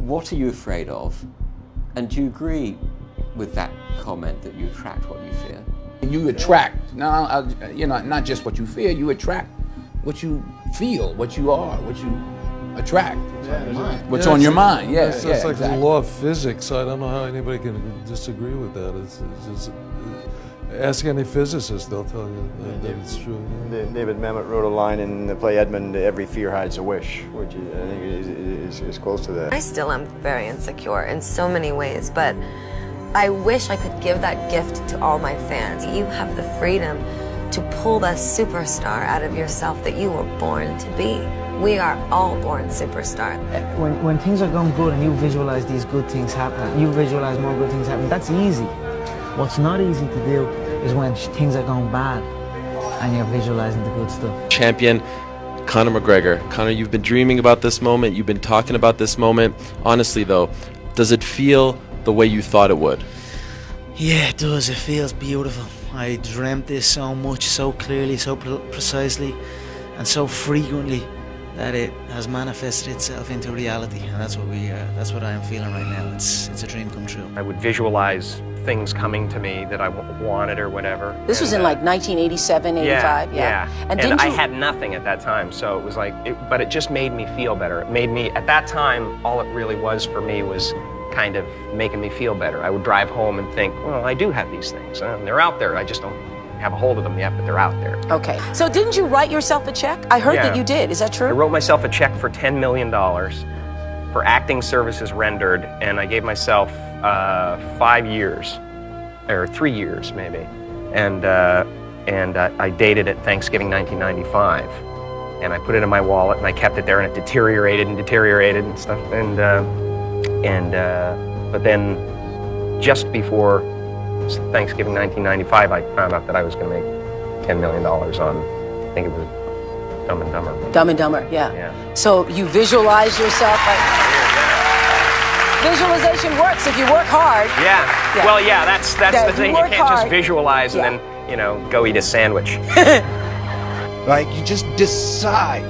what are you afraid of? And do you agree with that comment that you attract what you fear? You attract, not just what you fear, you attract what you feel, what you are, what you attract. What's on your mind, It's like exactly. the law of physics. I don't know how anybody can disagree with that. It's just, ask any physicist, they'll tell you that it's true. David Mamet wrote a line in the play Edmund, "Every fear hides a wish," which I think is close to that. I still am very insecure in so many ways, but I wish I could give that gift to all my fans. You have the freedom to pull the superstar out of yourself that you were born to be. We are all born superstars. When things are going good and you visualize these good things happening, you visualize more good things happening, that's easy. What's not easy to do is when things are going bad and you're visualizing the good stuff. Champion Conor McGregor. Conor, you've been dreaming about this moment. You've been talking about this moment. Honestly, though, does it feel the way you thought it would? Yeah, it does. It feels beautiful. I dreamt this so much, so clearly, so precisely, and so frequently that it has manifested itself into reality. And that's what I am feeling right now. It's a dream come true. I would visualize things coming to me that I wanted or whatever. This was in like 1987, 85, yeah. And I had nothing at that time, so it was like, but it just made me feel better. It made me, at that time, all it really was for me was kind of making me feel better. I would drive home and think, well, I do have these things, and they're out there. I just don't have a hold of them yet, but they're out there. Okay, so didn't you write yourself a check? I heard that you did, is that true? I wrote myself a check for $10 million for acting services rendered, and I gave myself 5 years, or 3 years maybe, and I dated it Thanksgiving 1995, and I put it in my wallet and I kept it there, and it deteriorated and stuff, but then just before Thanksgiving 1995, I found out that I was going to make $10 million on, I think it was Dumb and Dumber. Dumb and Dumber, yeah. So you visualize yourself like... Visualization works if you work hard. Yeah. Well, yeah, that's the thing. You can't just visualize and then, go eat a sandwich. Like, you just decide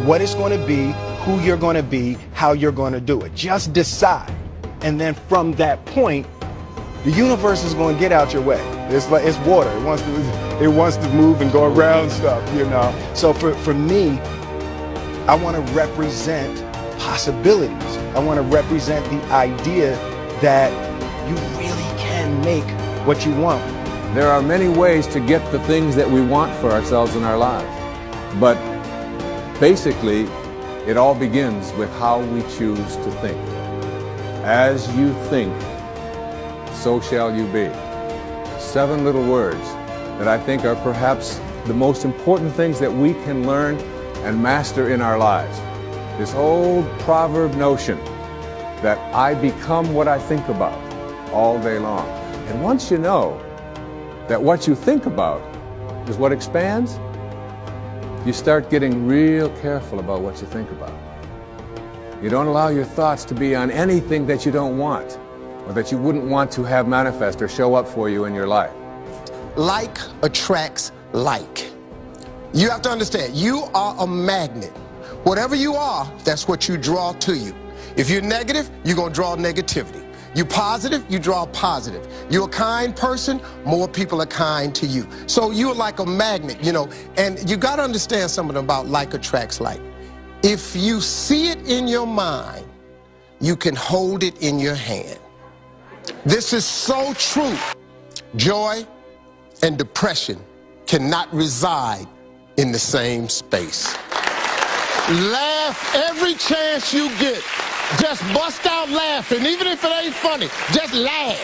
what it's going to be, who you're going to be, how you're going to do it. Just decide. And then from that point, the universe is going to get out your way. It's like, it's water. It wants to move and go around stuff, So for me, I want to represent possibilities. I want to represent the idea that you really can make what you want. There are many ways to get the things that we want for ourselves in our lives. But basically, it all begins with how we choose to think. As you think, so shall you be. 7 little words that I think are perhaps the most important things that we can learn and master in our lives. This old proverb notion that I become what I think about all day long. And once you know that what you think about is what expands, you start getting real careful about what you think about. You don't allow your thoughts to be on anything that you don't want or that you wouldn't want to have manifest or show up for you in your life. Like attracts like. You have to understand, you are a magnet. Whatever you are, that's what you draw to you. If you're negative, you're going to draw negativity. You're positive, you draw positive. You're a kind person, more people are kind to you. So you're like a magnet, and you got to understand something about like attracts like. If you see it in your mind, you can hold it in your hand. This is so true. Joy and depression cannot reside in the same space. Laugh every chance you get. Just bust out laughing, even if it ain't funny. Just laugh.